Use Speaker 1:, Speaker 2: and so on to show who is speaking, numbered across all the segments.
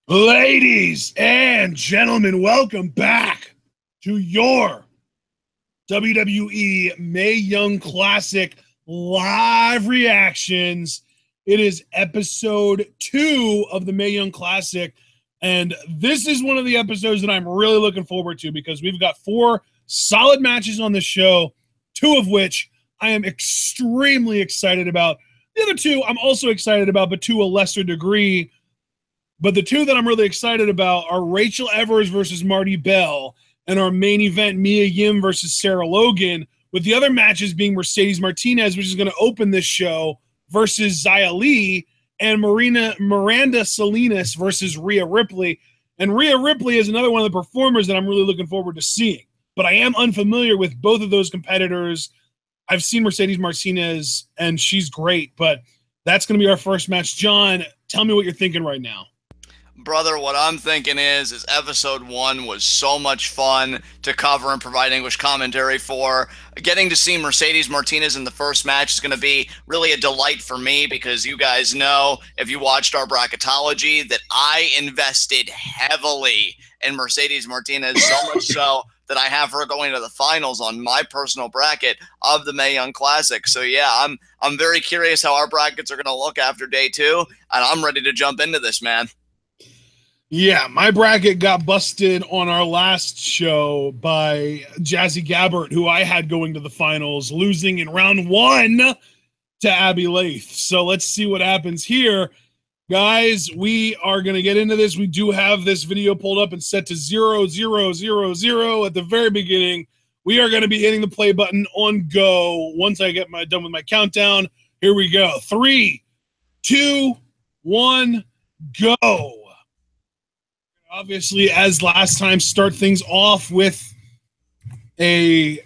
Speaker 1: Ladies and gentlemen, welcome back to your WWE Mae Young Classic live reactions. It is episode 2 of the Mae Young Classic, and this is one of the episodes that I'm really looking forward to because we've got 4 solid matches on the show, 2 of which I am extremely excited about. The other 2 I'm also excited about, but to a lesser degree. But the 2 that I'm really excited about are Rachel Evers versus Marti Belle, and our main event, Mia Yim versus Sarah Logan, with the other matches being Mercedes Martinez, which is going to open this show, versus Xia Li, and Miranda Salinas versus Rhea Ripley. And Rhea Ripley is another one of the performers that I'm really looking forward to seeing. But I am unfamiliar with both of those competitors. I've seen Mercedes Martinez, and she's great, but that's going to be our first match. John, tell me what you're thinking right now.
Speaker 2: Brother, what I'm thinking is episode 1 was so much fun to cover and provide English commentary for. Getting to see Mercedes Martinez in the first match is going to be really a delight for me because you guys know, if you watched our bracketology, that I invested heavily in Mercedes Martinez, so much so that I have her going to the finals on my personal bracket of the Mae Young Classic. So yeah, I'm very curious how our brackets are going to look after day 2, and I'm ready to jump into this, man.
Speaker 1: Yeah, my bracket got busted on our last show by Jazzy Gabbert, who I had going to the finals, losing in round 1 to Abby Lath. So let's see what happens here. Guys, we are going to get into this. We do have this video pulled up and set to 0, 0, 0, 0 at the very beginning. We are going to be hitting the play button on go. Once I get done with my countdown, here we go. 3, 2, 1, go. Obviously, as last time, start things off with a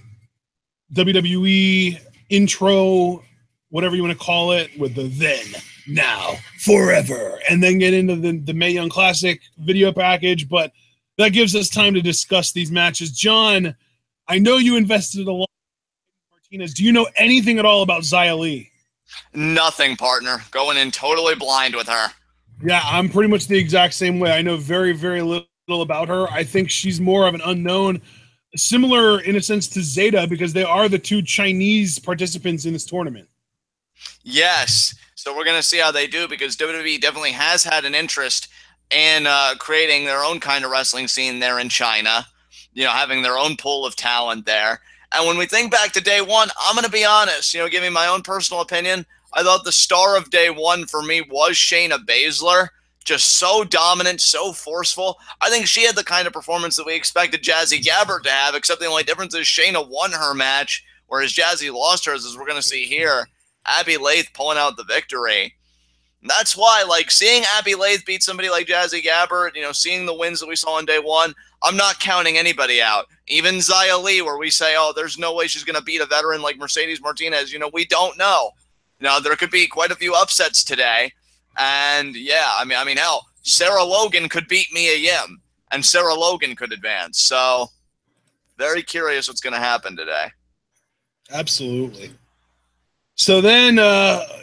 Speaker 1: WWE intro, whatever you want to call it, with the then, now, forever, and then get into the Mae Young Classic video package. But that gives us time to discuss these matches. John, I know you invested a lot in Martinez. Do you know anything at all about Xia Li?
Speaker 2: Nothing, partner. Going in totally blind with her.
Speaker 1: Yeah, I'm pretty much the exact same way. I know very, very little about her. I think she's more of an unknown, similar in a sense to Zeta, because they are the 2 Chinese participants in this tournament.
Speaker 2: Yes. So we're going to see how they do, because WWE definitely has had an interest in creating their own kind of wrestling scene there in China, you know, having their own pool of talent there. And when we think back to day 1, I'm going to be honest, you know, giving my own personal opinion, I thought the star of day 1 for me was Shayna Baszler. Just so dominant, so forceful. I think she had the kind of performance that we expected Jazzy Gabbert to have, except the only difference is Shayna won her match, whereas Jazzy lost hers, as we're going to see here. Abby Lath pulling out the victory. And that's why, like, seeing Abby Lath beat somebody like Jazzy Gabbert, you know, seeing the wins that we saw on day 1, I'm not counting anybody out. Even Xia Li, where we say, oh, there's no way she's going to beat a veteran like Mercedes Martinez. You know, we don't know. Now, there could be quite a few upsets today. And, yeah, I mean, hell, Sarah Logan could beat Mia Yim, and Sarah Logan could advance. So, very curious what's going to happen today.
Speaker 1: Absolutely. So then,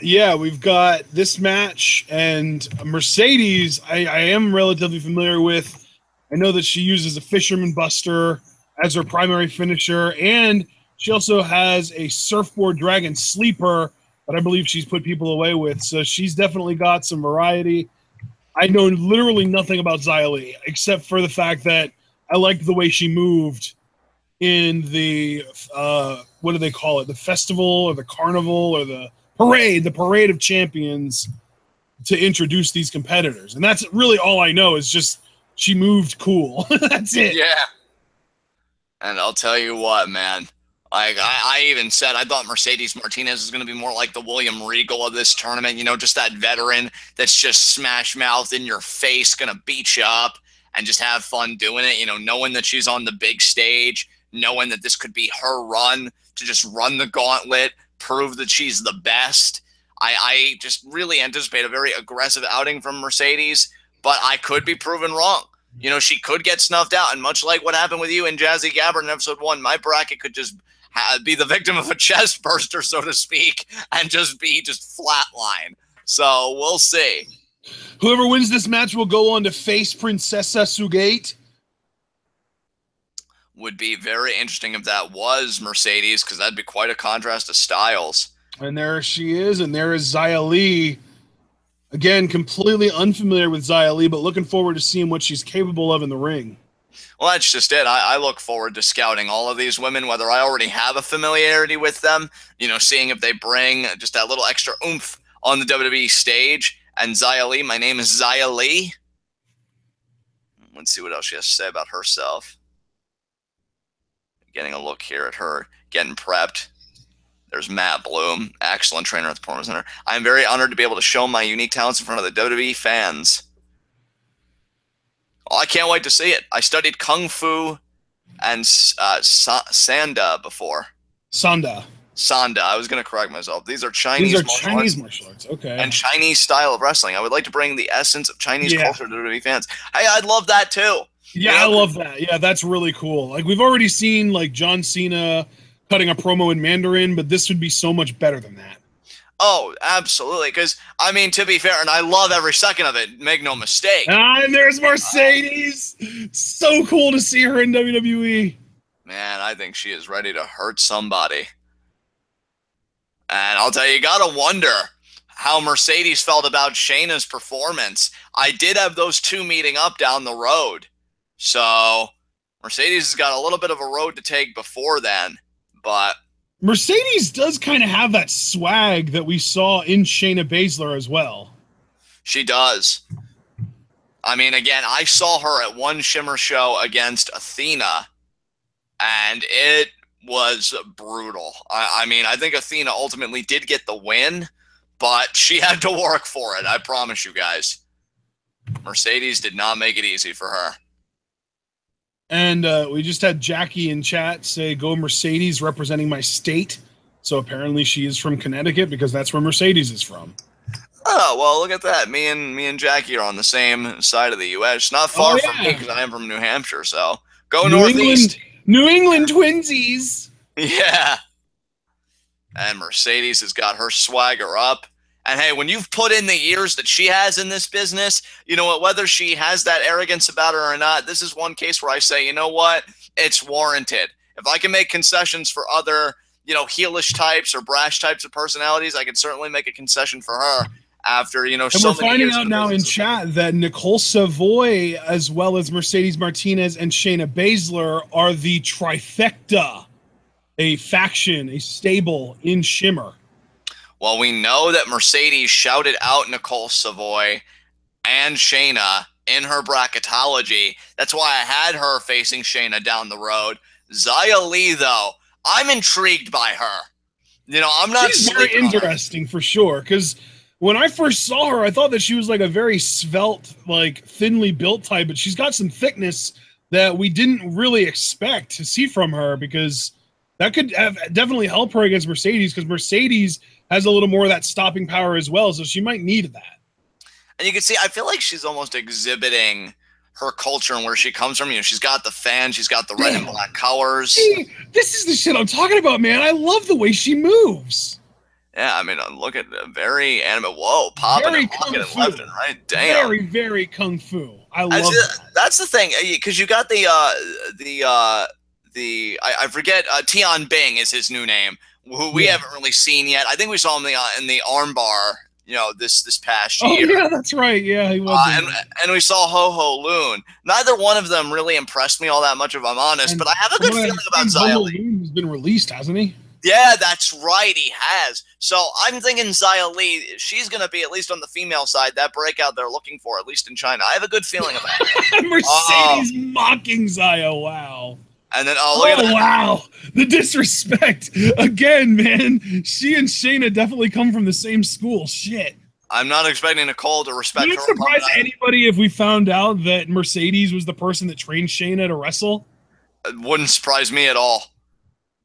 Speaker 1: yeah, we've got this match, and Mercedes, I am relatively familiar with. I know that she uses a Fisherman Buster as her primary finisher, and she also has a Surfboard Dragon Sleeper that I believe she's put people away with. So she's definitely got some variety. I know literally nothing about Xia Li, except for the fact that I liked the way she moved in the, what do they call it? The festival or the carnival or the parade of champions, to introduce these competitors. And that's really all I know, is just she moved cool. That's it.
Speaker 2: Yeah. And I'll tell you what, man. Like, I even said I thought Mercedes Martinez was going to be more like the William Regal of this tournament, you know, just that veteran that's just smash mouth in your face, going to beat you up and just have fun doing it, you know, knowing that she's on the big stage, knowing that this could be her run to just run the gauntlet, prove that she's the best. I just really anticipate a very aggressive outing from Mercedes, but I could be proven wrong. You know, she could get snuffed out, and much like what happened with you and Jazzy Gabbert in episode 1, my bracket could just be the victim of a chest burster, so to speak, and just be flatline. So we'll see.
Speaker 1: Whoever wins this match will go on to face Princessa Sugate.
Speaker 2: Would be very interesting if that was Mercedes, because that'd be quite a contrast to styles.
Speaker 1: And there she is, and there is Xia Li. Again, completely unfamiliar with Xia Li, but looking forward to seeing what she's capable of in the ring.
Speaker 2: Well, that's just it. I look forward to scouting all of these women, whether I already have a familiarity with them, you know, seeing if they bring just that little extra oomph on the WWE stage. And Xia Li, my name is Xia Li. Let's see what else she has to say about herself. Getting a look here at her, getting prepped. There's Matt Bloom, excellent trainer at the Performance Center. I'm very honored to be able to show my unique talents in front of the WWE fans. Oh, I can't wait to see it. I studied Kung Fu and Sanda before.
Speaker 1: Sanda.
Speaker 2: I was going to correct myself. These are Chinese
Speaker 1: martial arts. Okay.
Speaker 2: And Chinese style of wrestling. I would like to bring the essence of Chinese culture to WWE fans. Hey, I'd love that too.
Speaker 1: Yeah, I love that. Yeah, that's really cool. Like, we've already seen, like, John Cena cutting a promo in Mandarin, but this would be so much better than that.
Speaker 2: Oh, absolutely. Because, I mean, to be fair, and I love every second of it, make no mistake.
Speaker 1: And there's Mercedes. So cool to see her in WWE.
Speaker 2: Man, I think she is ready to hurt somebody. And I'll tell you got to wonder how Mercedes felt about Shayna's performance. I did have those two meeting up down the road. So Mercedes has got a little bit of a road to take before then. But
Speaker 1: Mercedes does kind of have that swag that we saw in Shayna Baszler as well.
Speaker 2: She does. I mean, again, I saw her at one Shimmer show against Athena, and it was brutal. I mean, I think Athena ultimately did get the win, but she had to work for it. I promise you guys. Mercedes did not make it easy for her.
Speaker 1: And we just had Jackie in chat say, "Go Mercedes, representing my state." So apparently she is from Connecticut, because that's where Mercedes is from.
Speaker 2: Oh, well, look at that. Me and Jackie are on the same side of the U.S. Not far from me, because I am from New Hampshire. So go Northeast.
Speaker 1: New England twinsies.
Speaker 2: Yeah. And Mercedes has got her swagger up. And hey, when you've put in the years that she has in this business, you know what, whether she has that arrogance about her or not, this is one case where I say, you know what, it's warranted. If I can make concessions for other, you know, heelish types or brash types of personalities, I can certainly make a concession for her after, you know,
Speaker 1: and we're finding out now in chat that Nicole Savoy, as well as Mercedes Martinez and Shayna Baszler, are the trifecta, a faction, a stable in Shimmer.
Speaker 2: Well, we know that Mercedes shouted out Nicole Savoy and Shayna in her bracketology. That's why I had her facing Shayna down the road. Xia Li, though, I'm intrigued by her. You know, I'm not.
Speaker 1: She's very interesting for sure, because when I first saw her, I thought that she was like a very svelte, like thinly built type, but she's got some thickness that we didn't really expect to see from her, because that could definitely help her against Mercedes, because Mercedes has a little more of that stopping power as well, so she might need that.
Speaker 2: And you can see, I feel like she's almost exhibiting her culture and where she comes from. You know, she's got the fan, she's got the red and black colors.
Speaker 1: See, this is the shit I'm talking about, man. I love the way she moves.
Speaker 2: Yeah, I mean, look at the very anime. Whoa, popping and locking and left and right. Damn.
Speaker 1: Very, very kung fu. I love that.
Speaker 2: That's the thing, because you got I forget, Tian Bing is his new name, who we haven't really seen yet. I think we saw him in the armbar, you know, this past year.
Speaker 1: Oh, yeah, that's right. Yeah, he was.
Speaker 2: And we saw Ho Ho Loon. Neither one of them really impressed me all that much, if I'm honest, but I have a good feeling about Xia Li.
Speaker 1: Loon has been released, hasn't he?
Speaker 2: Yeah, that's right, he has. So I'm thinking Xia Li, she's going to be, at least on the female side, that breakout they're looking for, at least in China. I have a good feeling about it.
Speaker 1: Mercedes mocking Xia, wow.
Speaker 2: And then, look at that.
Speaker 1: Wow. The disrespect. Again, man. She and Shayna definitely come from the same school. Shit.
Speaker 2: I'm not expecting Nicole to respect her.
Speaker 1: Would it surprise anybody if we found out that Mercedes was the person that trained Shayna to wrestle?
Speaker 2: It wouldn't surprise me at all.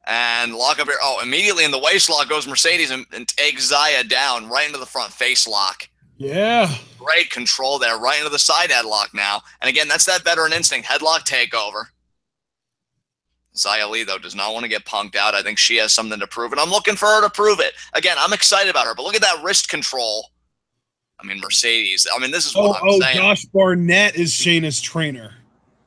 Speaker 2: And lock up here. Oh, immediately in the waist lock goes Mercedes and takes Xia down right into the front face lock.
Speaker 1: Yeah.
Speaker 2: Great control there. Right into the side headlock now. And again, that's that veteran instinct. Headlock takeover. Xia Li, though, does not want to get punked out. I think she has something to prove, and I'm looking for her to prove it. Again, I'm excited about her, but look at that wrist control. I mean, Mercedes. I mean, this is what I'm saying.
Speaker 1: Josh Barnett is Shayna's trainer.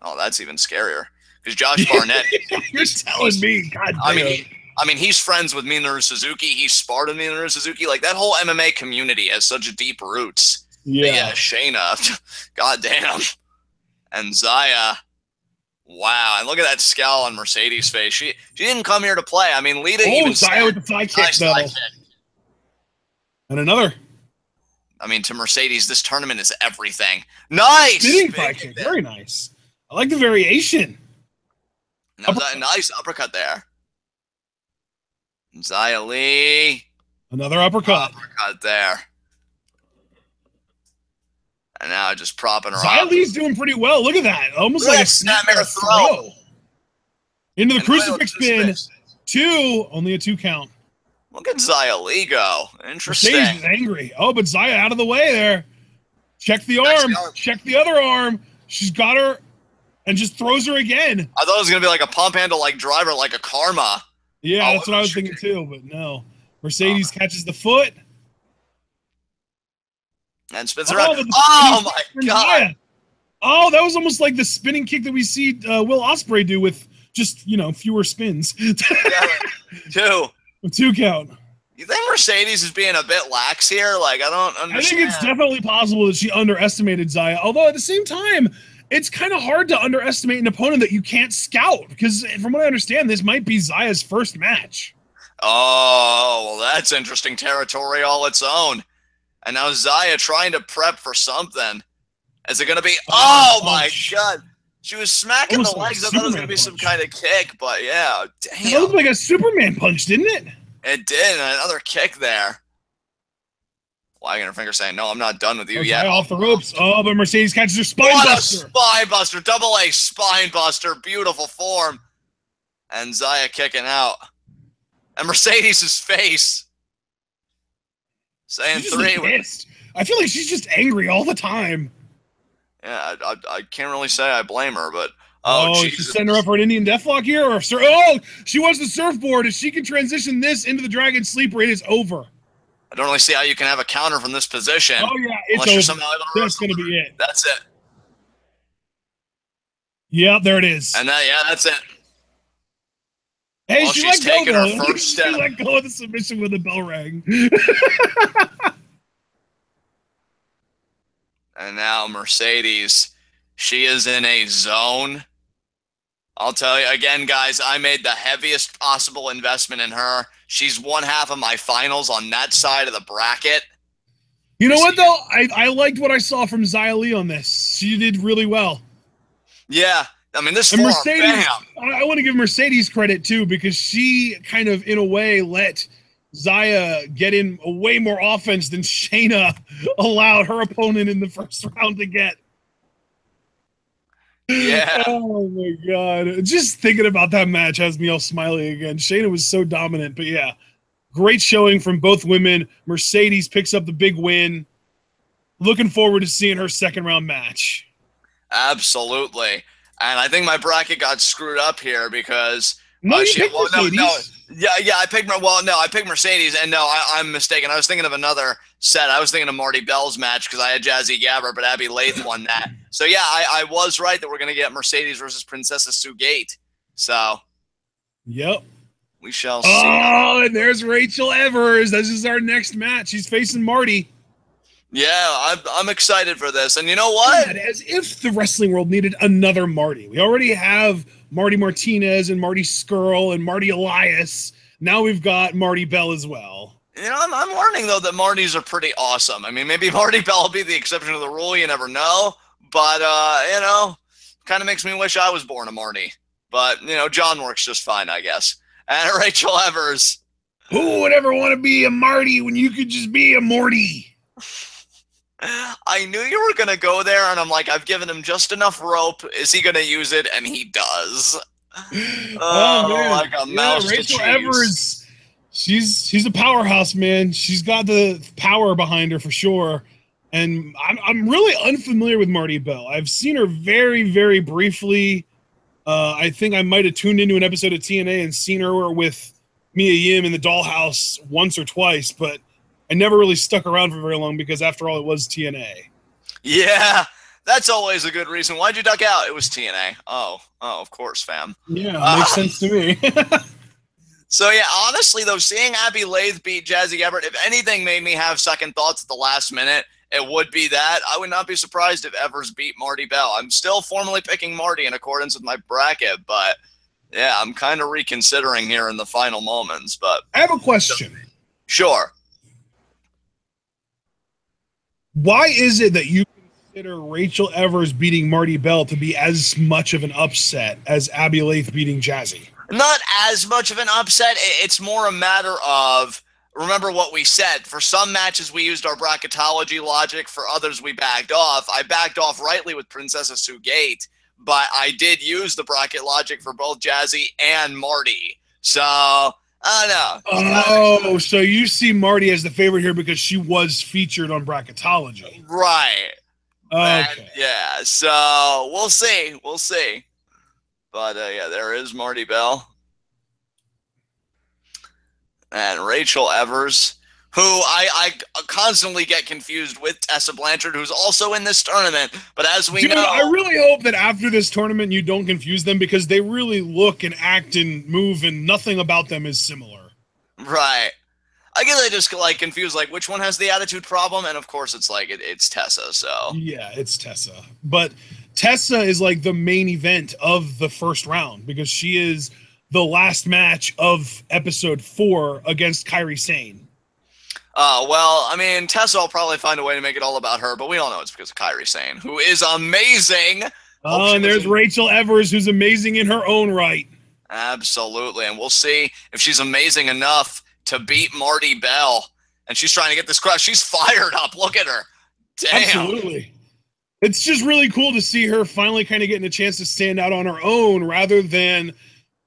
Speaker 2: Oh, that's even scarier. Because Josh Barnett.
Speaker 1: You're telling me. God damn.
Speaker 2: I mean, he's friends with Minoru Suzuki. He's sparred with Minoru Suzuki. Like, that whole MMA community has such deep roots.
Speaker 1: Yeah.
Speaker 2: But yeah, Shayna. God damn. And Zaya. Wow. And look at that scowl on Mercedes' face. She didn't come here to play. I mean, Lita even
Speaker 1: Zaya with the fly kick, though. And another.
Speaker 2: I mean, to Mercedes, this tournament is everything. Nice!
Speaker 1: Spinning fly kick. Very nice. I like the variation.
Speaker 2: That was a nice uppercut there. Zia Lee.
Speaker 1: Another uppercut.
Speaker 2: Uppercut there. And now just propping her
Speaker 1: Zia
Speaker 2: up.
Speaker 1: Lee's doing pretty well. Look at that. Almost like a
Speaker 2: snapmare throw.
Speaker 1: Into the crucifix spin. 2. Only a 2 count.
Speaker 2: Look at Zia Lee go. Interesting.
Speaker 1: Mercedes is angry. Oh, but Zia out of the way there. Check the arm. Check the other arm. She's got her and just throws her again.
Speaker 2: I thought it was going to be like a pump handle like driver, like a karma.
Speaker 1: Yeah, that's what I was thinking too, but no. Mercedes catches the foot.
Speaker 2: And spins around. Oh, my God.
Speaker 1: Oh, that was almost like the spinning kick that we see Will Ospreay do with just, fewer spins.
Speaker 2: Yeah, 2.
Speaker 1: 2 count.
Speaker 2: You think Mercedes is being a bit lax here? Like, I don't understand.
Speaker 1: I think it's definitely possible that she underestimated Zia. Although at the same time, it's kind of hard to underestimate an opponent that you can't scout. Because from what I understand, this might be Zia's first match.
Speaker 2: Oh, well, that's interesting territory all its own. And now Zia trying to prep for something. Is it going to be... Oh, my God. She was smacking the legs. I thought it was going to be some kind of kick, but yeah, damn.
Speaker 1: It looked like a Superman punch, didn't it?
Speaker 2: It did, and another kick there. Wagging her finger saying, no, I'm not done with you yet.
Speaker 1: Off the ropes. Oh, but Mercedes catches her spine buster.
Speaker 2: Spine buster, double A spine buster, beautiful form. And Zia kicking out. And Mercedes' face. Saying 3.
Speaker 1: I feel like she's just angry all the time.
Speaker 2: Yeah, I can't really say I blame her, but
Speaker 1: she's setting her up for an Indian Deathlock here, or she wants the surfboard. If she can transition this into the Dragon Sleeper, it is over.
Speaker 2: I don't really see how you can have a counter from this position.
Speaker 1: Oh yeah, it's over. That's gonna be it.
Speaker 2: That's it.
Speaker 1: Yeah, there it is.
Speaker 2: And that's it.
Speaker 1: Hey,
Speaker 2: well, she's taking her first step.
Speaker 1: She let go of the submission when the bell rang.
Speaker 2: And now Mercedes, she is in a zone. I'll tell you again, guys, I made the heaviest possible investment in her. She's one half of my finals on that side of the bracket.
Speaker 1: You know what, though? I liked what I saw from Zia Lee on this. She did really well.
Speaker 2: Yeah. I mean, this
Speaker 1: form, Mercedes, I want to give Mercedes credit, too, because she kind of, in a way, let Zia get in way more offense than Shayna allowed her opponent in the first round to get.
Speaker 2: Yeah.
Speaker 1: Oh, my God. Just thinking about that match has me all smiling again. Shayna was so dominant, but yeah. Great showing from both women. Mercedes picks up the big win. Looking forward to seeing her second round match.
Speaker 2: Absolutely. And I think my bracket got screwed up here because I picked Mercedes, and no, I'm mistaken. I was thinking of another set. I was thinking of Marti Belle's match because I had Jazzy Gabber, but Abby Lath won that. So yeah, I was right that we're gonna get Mercedes versus Princessa Sugate. So
Speaker 1: yep.
Speaker 2: We shall see.
Speaker 1: Oh, and there's Rachel Evers. This is our next match. She's facing Marti.
Speaker 2: Yeah, I'm excited for this. And you know what?
Speaker 1: God, as if the wrestling world needed another Marti. We already have Marty Martinez and Marty Skrull and Marty Elias. Now we've got Marti Belle as well.
Speaker 2: You know, I'm learning, though, that Martys are pretty awesome. I mean, maybe Marti Belle will be the exception to the rule. You never know. But, kind of makes me wish I was born a Marty. But, John works just fine, I guess. And Rachel Evers.
Speaker 1: Who would ever want to be a Marty when you could just be a Morty?
Speaker 2: I knew you were going to go there, and I'm like, I've given him just enough rope. Is he going to use it? And he does. Oh
Speaker 1: man.
Speaker 2: Like a mouse to
Speaker 1: Rachel
Speaker 2: cheese.
Speaker 1: Evers, she's a powerhouse, man. She's got the power behind her for sure. And I'm really unfamiliar with Marti Belle. I've seen her very, very briefly. I think I might have tuned into an episode of TNA and seen her with Mia Yim in the Dollhouse once or twice, but I never really stuck around for very long because, after all, it was TNA.
Speaker 2: Yeah, that's always a good reason. Why'd you duck out? It was TNA. Oh, of course, fam.
Speaker 1: Yeah, makes sense to me.
Speaker 2: So, yeah, honestly, though, seeing Abby Lathe beat Jazzy Gabert, if anything made me have second thoughts at the last minute, it would be that. I would not be surprised if Evers beat Marti Belle. I'm still formally picking Marti in accordance with my bracket, but, yeah, I'm kind of reconsidering here in the final moments. But
Speaker 1: I have a question.
Speaker 2: Sure.
Speaker 1: Why is it that you consider Rachel Evers beating Marti Belle to be as much of an upset as Abby Lathe beating Jazzy?
Speaker 2: Not as much of an upset. It's more a matter of, remember what we said. For some matches, we used our bracketology logic. For others, we backed off. I backed off rightly with Princessa Sugate, but I did use the bracket logic for both Jazzy and Marti. So, I don't know.
Speaker 1: Oh, so you see Marti as the favorite here because she was featured on bracketology.
Speaker 2: Right.
Speaker 1: Okay.
Speaker 2: And, yeah, so we'll see. We'll see. But, yeah, there is Marti Belle. And Rachel Evers, who I constantly get confused with Tessa Blanchard, who's also in this tournament. But as we know...
Speaker 1: I really hope that after this tournament you don't confuse them, because they really look and act and move and nothing about them is similar.
Speaker 2: Right. I guess I just like confused, like, which one has the attitude problem? And, of course, it's like it's Tessa, so...
Speaker 1: Yeah, it's Tessa. But Tessa is like the main event of the first round because she is the last match of episode 4 against Kairi Sane.
Speaker 2: Well, I mean, Tessa will probably find a way to make it all about her, but we all know it's because of Kairi Sane, who is amazing.
Speaker 1: Oh, and there's Rachel Evers, who's amazing in her own right.
Speaker 2: Absolutely, and we'll see if she's amazing enough to beat Marti Belle. And she's trying to get this crowd. She's fired up. Look at her. Damn.
Speaker 1: Absolutely. It's just really cool to see her finally kind of getting a chance to stand out on her own rather than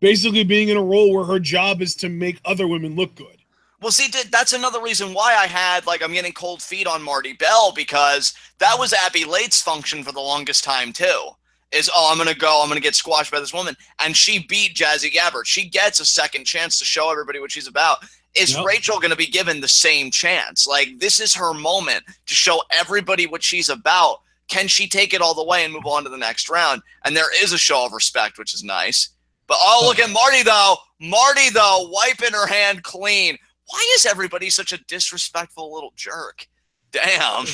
Speaker 1: basically being in a role where her job is to make other women look good.
Speaker 2: Well, see, that's another reason why I had, like, I'm getting cold feet on Marti Belle, because that was Abby Late's function for the longest time, too. Is, I'm going to get squashed by this woman. And she beat Jazzy Gabert. She gets a second chance to show everybody what she's about. Is Rachel going to be given the same chance? Like, this is her moment to show everybody what she's about. Can she take it all the way and move on to the next round? And there is a show of respect, which is nice. But, look at Marti, though. Marti, though, wiping her hand clean. Why is everybody such a disrespectful little jerk? Damn.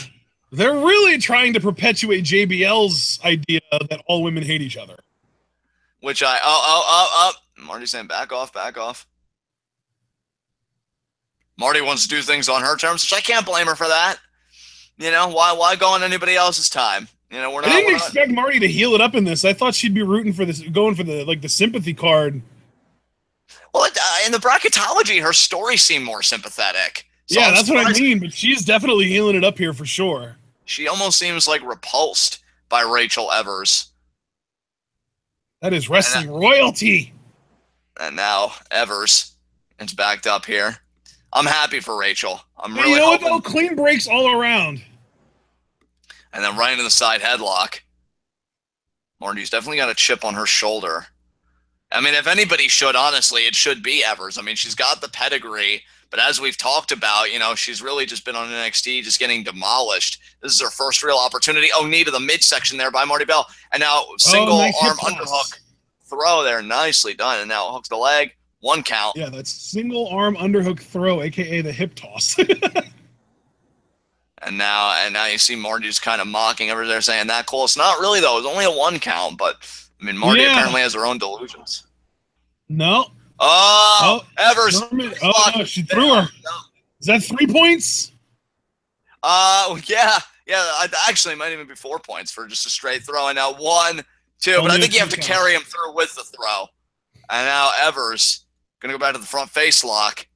Speaker 1: They're really trying to perpetuate JBL's idea that all women hate each other.
Speaker 2: Which Marti's saying back off, back off. Marti wants to do things on her terms, which I can't blame her for that. You know, why go on anybody else's time? You know, I didn't
Speaker 1: expect Marti to heel it up in this. I thought she'd be rooting for this, going for the sympathy card.
Speaker 2: Well, in the bracketology, her story seemed more sympathetic.
Speaker 1: So yeah, that's what I mean. But she's definitely healing it up here for sure.
Speaker 2: She almost seems like repulsed by Rachel Evers.
Speaker 1: That is wrestling royalty.
Speaker 2: And now Evers is backed up here. I'm happy for Rachel. I'm really
Speaker 1: you know what, though? Clean breaks all around.
Speaker 2: And then right into the side headlock. Marti's definitely got a chip on her shoulder. I mean, if anybody should, honestly, it should be Evers. I mean, she's got the pedigree, but as we've talked about, you know, she's really just been on NXT, just getting demolished. This is her first real opportunity. Oh, knee to the midsection there by Marti Belle. And now single arm underhook throw there. Nicely done. And now hooks the leg. 1 count.
Speaker 1: Yeah, that's single arm underhook throw, a.k.a. the hip toss.
Speaker 2: And now you see Marti just kind of mocking over there, saying that close. Not really, though. It was only a 1 count, but, I mean, Marti apparently has her own delusions.
Speaker 1: No.
Speaker 2: Evers.
Speaker 1: No, she threw her. No. Is that 3 points?
Speaker 2: Yeah. Actually, it might even be 4 points for just a straight throw. And now 1, 2. But I think you have to carry him through with the throw. And now Evers going to go back to the front face lock.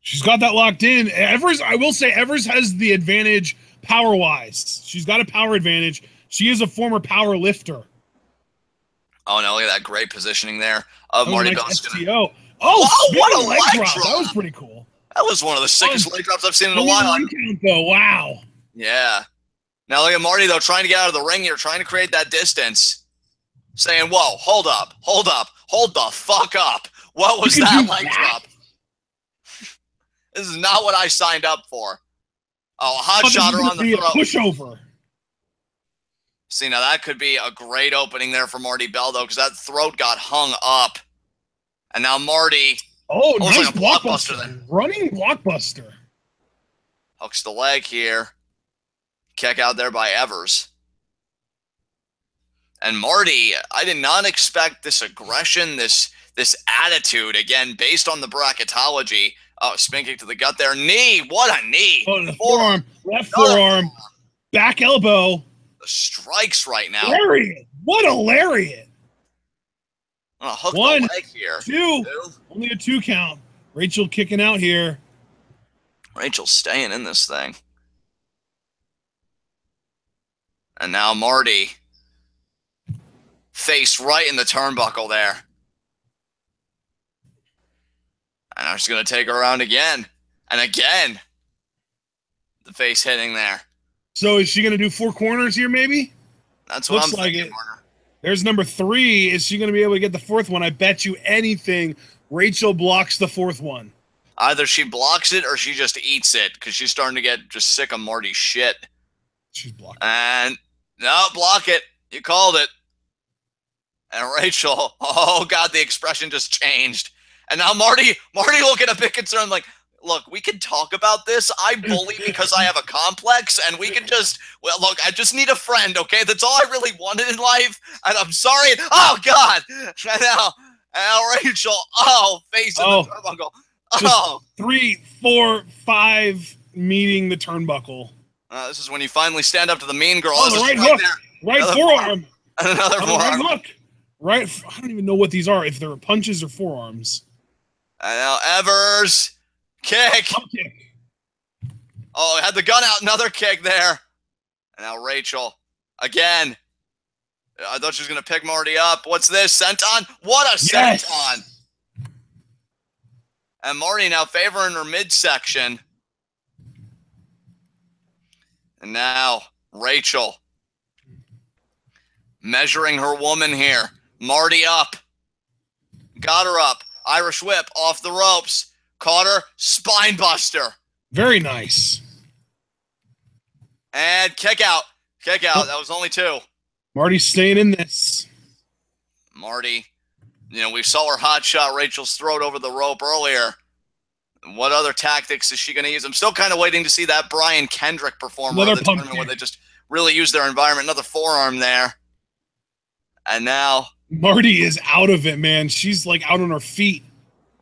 Speaker 1: She's got that locked in. Evers, I will say, Evers has the advantage power-wise. She's got a power advantage. She is a former power lifter.
Speaker 2: Oh, no, look at that great positioning there of Marti Belle.
Speaker 1: STO. Oh, what a leg drop. That was pretty cool.
Speaker 2: That was one of the sickest leg drops I've seen in a while.
Speaker 1: Count, though. Wow.
Speaker 2: Yeah. Now look at Marti, though, trying to get out of the ring here, trying to create that distance. Saying, whoa, hold up, hold the fuck up. What was that leg drop? This is not what I signed up for. Oh, a hot shot her on the throat.
Speaker 1: Pushover.
Speaker 2: See, now that could be a great opening there for Marti Belle, though, because that throat got hung up. And now Marti.
Speaker 1: Oh, nice
Speaker 2: like a blockbuster then.
Speaker 1: Running blockbuster.
Speaker 2: Hooks the leg here. Kick out there by Evers. And Marti, I did not expect this aggression, this attitude, again, based on the bracketology. Oh, spin kick to the gut there. Knee. What a knee.
Speaker 1: Oh, the forearm. Left forearm. Back elbow.
Speaker 2: The strikes right now.
Speaker 1: Lariat. What a lariat.
Speaker 2: Hook
Speaker 1: One,
Speaker 2: the leg here.
Speaker 1: Two. Only a 2 count. Rachel kicking out here.
Speaker 2: Rachel's staying in this thing. And now Marti. Face right in the turnbuckle there. And I'm just going to take her around again. And again. The face hitting there.
Speaker 1: So is she going to do 4 corners here, maybe?
Speaker 2: That's what
Speaker 1: Looks
Speaker 2: I'm
Speaker 1: like
Speaker 2: thinking.
Speaker 1: it. There's number 3. Is she going to be able to get the 4th one? I bet you anything Rachel blocks the 4th one.
Speaker 2: Either she blocks it or she just eats it because she's starting to get just sick of Marty's shit.
Speaker 1: She's blocking.
Speaker 2: And no, block it. You called it. And Rachel, oh God, the expression just changed. And now Marti looking a bit concerned, like, look, we can talk about this. I bully because I have a complex, and we can just, well, look, I just need a friend, okay? That's all I really wanted in life, and I'm sorry. Oh, God. And now Rachel, face in the turnbuckle. Oh.
Speaker 1: 3, 4, 5 meeting the turnbuckle.
Speaker 2: This is when you finally stand up to the mean girl.
Speaker 1: Oh, the right hook. Right forearm.
Speaker 2: Another forearm.
Speaker 1: Right hook. Right. I don't even know what these are, if they're punches or forearms.
Speaker 2: And now Evers. Kick. Oh, had the gun out. Another kick there. And now Rachel. Again. I thought she was going to pick Marti up. What's this? Senton? What a senton. And Marti now favoring her midsection. And now Rachel. Measuring her woman here. Marti up. Got her up. Irish whip off the ropes. Caught her. Spine buster.
Speaker 1: Very nice.
Speaker 2: And kick out. Kick out. That was only 2.
Speaker 1: Marti's staying in this.
Speaker 2: Marti, we saw her hot shot Rachel's throat over the rope earlier. What other tactics is she going to use? I'm still kind of waiting to see that Brian Kendrick performer of the tournament where they just really use their environment. Another forearm there. And now
Speaker 1: Marti is out of it, man. She's like out on her feet.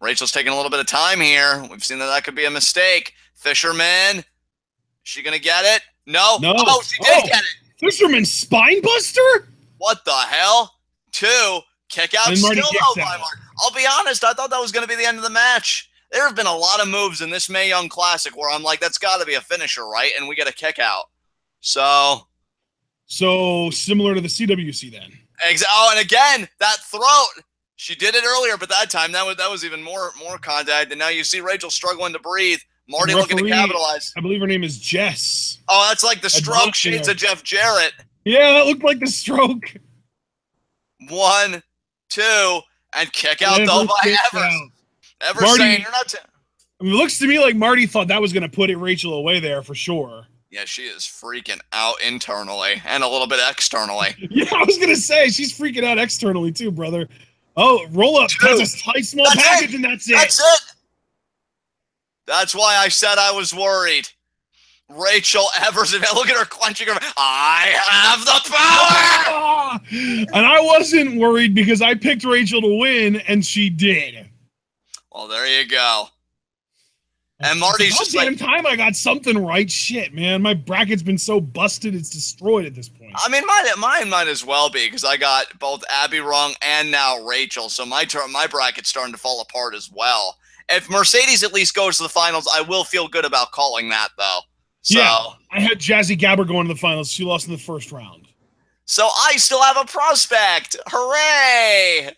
Speaker 2: Rachel's taking a little bit of time here. We've seen that could be a mistake. Fisherman. Is she going to get it? No. Oh, she did get it.
Speaker 1: Fisherman spine buster?
Speaker 2: What the hell? 2. Kick out still though by Marti. I'll be honest. I thought that was going to be the end of the match. There have been a lot of moves in this Mae Young Classic where I'm like, that's got to be a finisher, right? And we get a kick out. So similar to the CWC then. Oh, and again, that throat. She did it earlier, but that time that was even more contact. And now you see Rachel struggling to breathe. Marti looking to capitalize.
Speaker 1: I believe her name is Jess.
Speaker 2: Oh, that's like the stroke shades of Jeff Jarrett.
Speaker 1: Yeah, that looked like the stroke.
Speaker 2: 1, 2, and kick out though by Evers. Evers saying you're not.
Speaker 1: It looks to me like Marti thought that was going to put Rachel away there for sure.
Speaker 2: Yeah, she is freaking out internally and a little bit externally.
Speaker 1: Yeah, I was going to say, she's freaking out externally too, brother. Oh, roll up. 2. That's a tight, small package, and that's it.
Speaker 2: That's it. That's why I said I was worried. Rachel Evers, look at her clenching her. I have the power!
Speaker 1: And I wasn't worried because I picked Rachel to win, and she did.
Speaker 2: Well, there you go. And Marty's just like,
Speaker 1: time I got something right. Shit, man. My bracket's been so busted, it's destroyed at this point.
Speaker 2: I mean, mine might as well be because I got both Abby wrong and now Rachel. So my bracket's starting to fall apart as well. If Mercedes at least goes to the finals, I will feel good about calling that, though. So,
Speaker 1: yeah, I had Jazzy Gabber going to the finals. She lost in the first round.
Speaker 2: So I still have a prospect. Hooray!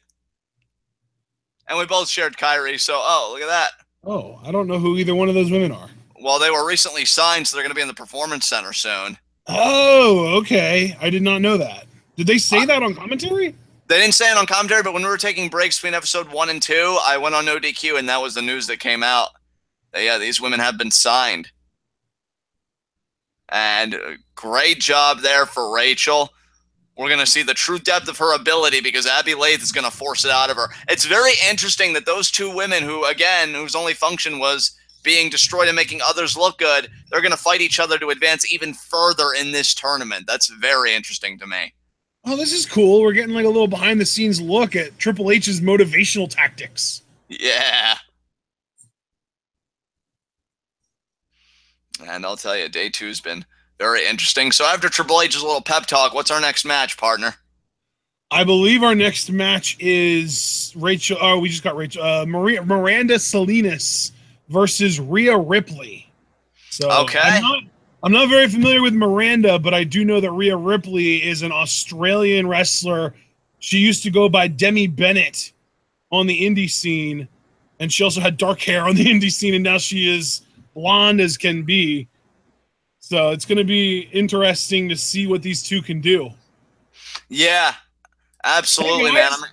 Speaker 2: And we both shared Kyrie. So, look at that.
Speaker 1: Oh, I don't know who either one of those women are.
Speaker 2: Well, they were recently signed, so they're going to be in the Performance Center soon.
Speaker 1: Oh, okay. I did not know that. Did they say that on commentary?
Speaker 2: They didn't say it on commentary, but when we were taking breaks between episode 1 and 2, I went on No DQ, and that was the news that came out. Yeah, these women have been signed. And great job there for Rachel. We're going to see the true depth of her ability because Abby Lath is going to force it out of her. It's very interesting that those two women who, again, whose only function was being destroyed and making others look good, they're going to fight each other to advance even further in this tournament. That's very interesting to me.
Speaker 1: Oh, this is cool. We're getting like a little behind-the-scenes look at Triple H's motivational tactics.
Speaker 2: Yeah. And I'll tell you, day 2's been very interesting. So after Triple H's little pep talk, what's our next match, partner?
Speaker 1: I believe our next match is Rachel. Oh, we just got Rachel. Miranda Salinas versus Rhea Ripley. So
Speaker 2: okay.
Speaker 1: I'm not very familiar with Miranda, but I do know that Rhea Ripley is an Australian wrestler. She used to go by Demi Bennett on the indie scene, and she also had dark hair on the indie scene, and now she is blonde as can be. So it's going to be interesting to see what these two can do.
Speaker 2: Yeah, absolutely,
Speaker 1: hey guys,
Speaker 2: man.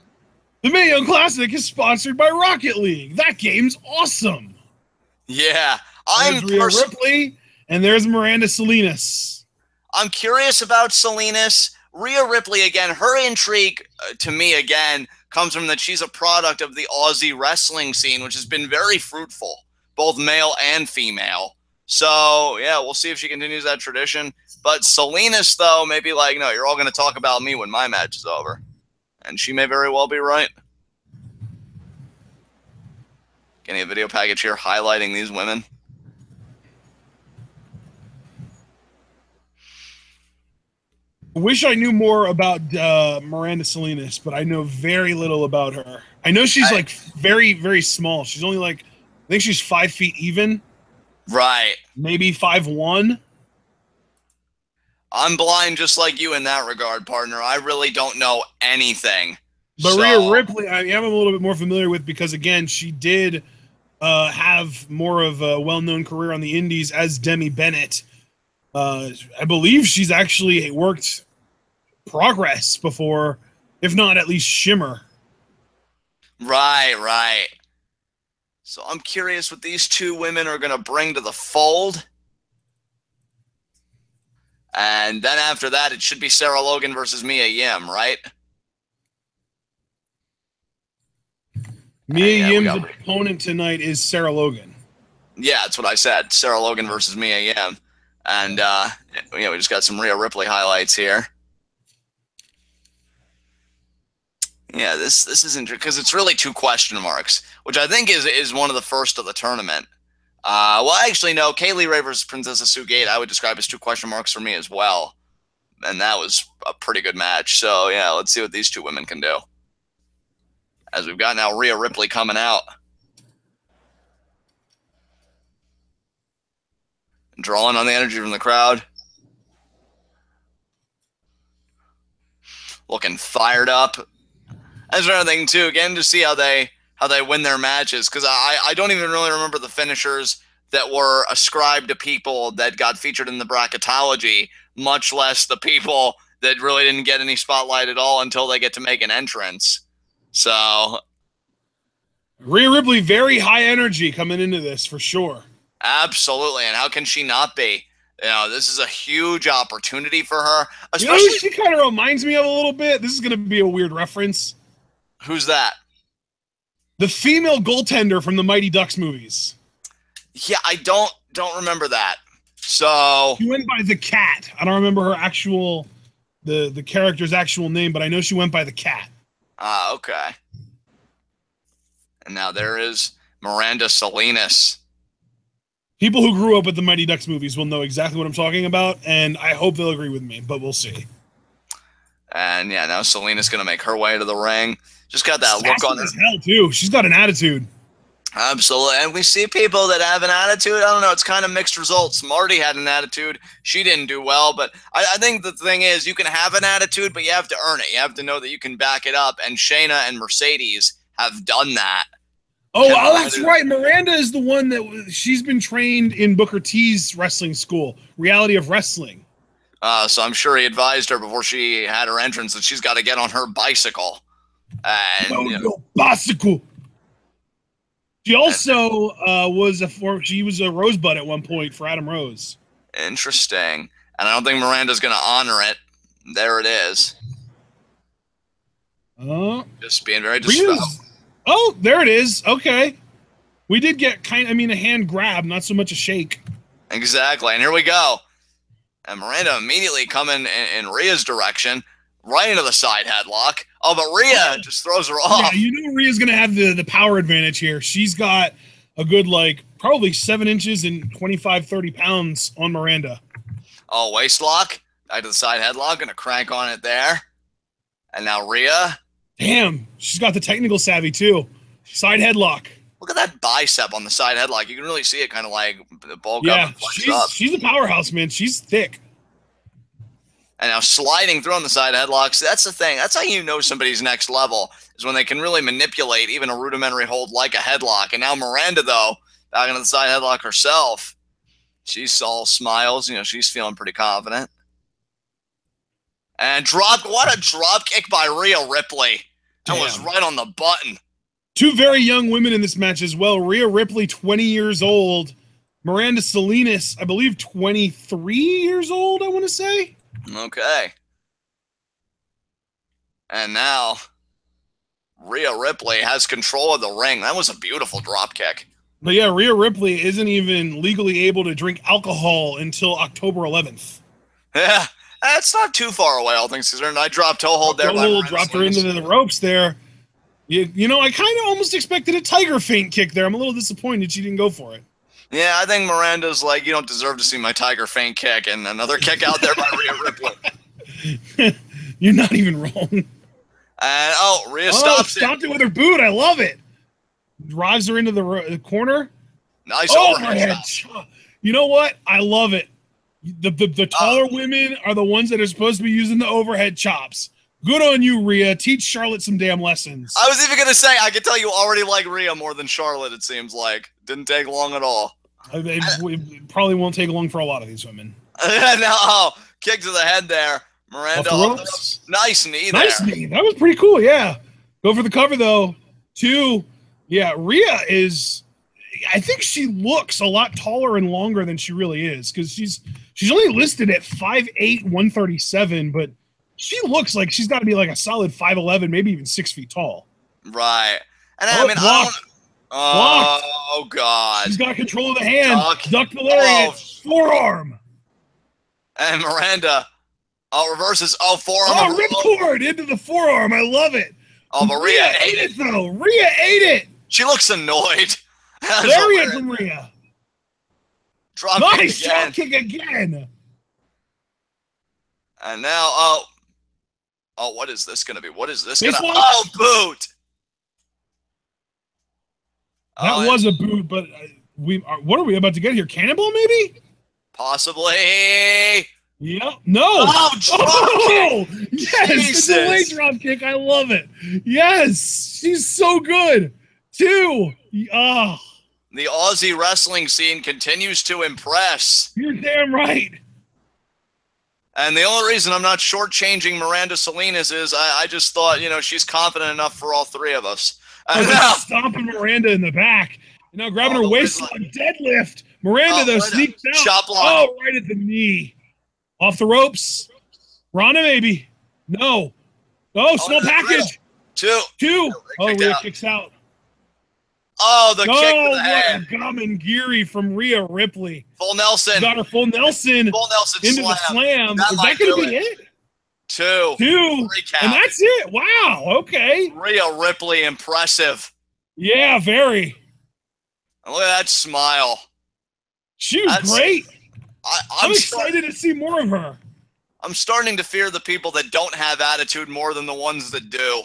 Speaker 1: The Mae Young Classic is sponsored by Rocket League. That game's awesome.
Speaker 2: Yeah,
Speaker 1: there's Rhea Ripley, and there's Miranda Salinas.
Speaker 2: I'm curious about Salinas. Rhea Ripley, again, her intrigue to me, again, comes from that she's a product of the Aussie wrestling scene, which has been very fruitful, both male and female. So, yeah, we'll see if she continues that tradition. But Salinas, though, may be like, no, you're all going to talk about me when my match is over. And she may very well be right. Getting a video package here highlighting these women.
Speaker 1: I wish I knew more about Miranda Salinas, but I know very little about her. I know she's like very, very small. She's only like, I think she's 5 feet even.
Speaker 2: Right.
Speaker 1: Maybe 5'1".
Speaker 2: I'm blind just like you in that regard, partner. I really don't know anything.
Speaker 1: But Rhea Ripley, I am a little bit more familiar with because, again, she did have more of a well-known career on the indies as Demi Bennett. I believe she's actually worked Progress before, if not at least Shimmer.
Speaker 2: Right, right. So I'm curious what these two women are going to bring to the fold. And then after that, it should be Sarah Logan versus Mia Yim, right?
Speaker 1: Mia Yim's opponent tonight is Sarah Logan.
Speaker 2: Yeah, that's what I said. Sarah Logan versus Mia Yim. And we just got some Rhea Ripley highlights here. Yeah, this is interesting because it's really 2 question marks, which I think is one of the first of the tournament. Well, actually, no. Kaylee Ray versus Princess Sugate I would describe as 2 question marks for me as well. And that was a pretty good match. So, yeah, let's see what these 2 women can do. As we've got now Rhea Ripley coming out. Drawing on the energy from the crowd. Looking fired up. That's another thing, too, again, to see how they win their matches. Because I don't even really remember the finishers that were ascribed to people that got featured in the bracketology, much less the people that really didn't get any spotlight at all until they get to make an entrance. So
Speaker 1: Rhea Ripley, very high energy coming into this, for sure.
Speaker 2: Absolutely, and how can she not be? You know, this is a huge opportunity for her.
Speaker 1: Especially, you know who she kind of reminds me of a little bit? This is going to be a weird reference.
Speaker 2: Who's that?
Speaker 1: The female goaltender from the Mighty Ducks movies.
Speaker 2: Yeah, I don't remember that. So
Speaker 1: she went by the Cat. I don't remember her actual the character's actual name, but I know she went by the Cat.
Speaker 2: Okay. And now there is Miranda Salinas.
Speaker 1: People who grew up with the Mighty Ducks movies will know exactly what I'm talking about, and I hope they'll agree with me, but we'll see.
Speaker 2: And yeah, now Salinas going to make her way to the ring. Just got that look on her.
Speaker 1: As hell too. She's got an attitude.
Speaker 2: Absolutely. And we see people that have an attitude. I don't know. It's kind of mixed results. Marti had an attitude. She didn't do well. But I think the thing is you can have an attitude, but you have to earn it. You have to know that you can back it up. And Shayna and Mercedes have done that.
Speaker 1: Oh, that's right. Miranda is the one that she's been trained in Booker T's wrestling school, Reality of Wrestling.
Speaker 2: So I'm sure he advised her before she had her entrance that she's got to get on her bicycle. And,
Speaker 1: bicycle. She also she was a Rosebud at one point for Adam Rose.
Speaker 2: Interesting. And I don't think Miranda's going to honor it. There it is. Just being very disrespectful.
Speaker 1: Oh, there it is. Okay. We did get a hand grab, not so much a shake.
Speaker 2: Exactly. And here we go. And Miranda immediately coming in Rhea's direction, right into the side headlock. Oh, but Rhea just throws her off.
Speaker 1: Yeah, you know Rhea's going to have the power advantage here. She's got a good, probably 7 inches and 25, 30 pounds on Miranda.
Speaker 2: Oh, waist lock. Back to the side headlock. Going to crank on it there. And now Rhea.
Speaker 1: Damn, she's got the technical savvy, too. Side headlock.
Speaker 2: Look at that bicep on the side headlock. You can really see it kind of bulk up and flex up.
Speaker 1: She's a powerhouse, man. She's thick.
Speaker 2: And now sliding through on the side headlocks. That's the thing. That's how you know somebody's next level, is when they can really manipulate even a rudimentary hold like a headlock. And now Miranda, though, back into the side headlock herself. She's all smiles. She's feeling pretty confident. And what a drop kick by Rhea Ripley. That was right on the button.
Speaker 1: Two very young women in this match as well. Rhea Ripley, 20 years old. Miranda Salinas, I believe 23 years old, I want to say.
Speaker 2: Okay. And now Rhea Ripley has control of the ring. That was a beautiful drop kick.
Speaker 1: But yeah, Rhea Ripley isn't even legally able to drink alcohol until October 11th.
Speaker 2: Yeah, that's not too far away, all things considered. I dropped toe hold there.
Speaker 1: Dropped her into the ropes there. You know, I kind of almost expected a tiger feint kick there. I'm a little disappointed she didn't go for it.
Speaker 2: Yeah, I think Miranda's like, you don't deserve to see my tiger feint kick, and another kick out there by Rhea Ripley.
Speaker 1: You're not even wrong.
Speaker 2: And Rhea stopped
Speaker 1: it with her boot. I love it. Drives her into the corner.
Speaker 2: Nice overhead
Speaker 1: shot. You know what? I love it. The taller women are the ones that are supposed to be using the overhead chops. Good on you, Rhea. Teach Charlotte some damn lessons.
Speaker 2: I was even going to say, I can tell you already like Rhea more than Charlotte, it seems like. Didn't take long at all.
Speaker 1: It probably won't take long for a lot of these women.
Speaker 2: Now, kick to the head there. Miranda off the ropes. Nice knee there.
Speaker 1: Nice knee. That was pretty cool, yeah. Go for the cover, though. 2. Yeah, Rhea is... I think she looks a lot taller and longer than she really is, because she's only listed at 5'8", 137, but she looks like she's got to be like a solid 5'11", maybe even 6 feet tall.
Speaker 2: Right. And I mean, oh, God.
Speaker 1: She's got control of the hand. Duck the lariat. Forearm.
Speaker 2: And Miranda reverses. Forearm.
Speaker 1: Ripcord into the forearm. I love it.
Speaker 2: Oh, but Rhea
Speaker 1: ate it, though. Rhea ate it.
Speaker 2: She looks annoyed.
Speaker 1: Lariat from Rhea.
Speaker 2: Nice
Speaker 1: drop kick again.
Speaker 2: And now, what is this going to be? What is this going to boot.
Speaker 1: That was a boot, but what are we about to get here? Cannonball, maybe?
Speaker 2: Possibly.
Speaker 1: Yep. No.
Speaker 2: Oh, drop kick.
Speaker 1: Yes, the delayed drop kick. I love it. Yes, she's so good. 2.
Speaker 2: The Aussie wrestling scene continues to impress.
Speaker 1: You're damn right.
Speaker 2: And the only reason I'm not shortchanging Miranda Salinas is I just thought, she's confident enough for all 3 of us.
Speaker 1: And now stomping Miranda in the back. And now grabbing her waistline. Deadlift. Miranda, though, sneaks out.
Speaker 2: Chop block.
Speaker 1: Right at the knee. Off the ropes. Rana, maybe. No. Small package.
Speaker 2: 2.
Speaker 1: Rhea kicks out.
Speaker 2: Oh, the kick to the head.
Speaker 1: Gamengiri from Rhea Ripley.
Speaker 2: Full Nelson.
Speaker 1: Got her full Nelson.
Speaker 2: Into
Speaker 1: the slam. Is that going to be it?
Speaker 2: 2.
Speaker 1: 2. And that's it. Wow. Okay.
Speaker 2: Rhea Ripley, impressive.
Speaker 1: Yeah, very.
Speaker 2: And look at that smile.
Speaker 1: She was great. I'm excited to see more of her.
Speaker 2: I'm starting to fear the people that don't have attitude more than the ones that do.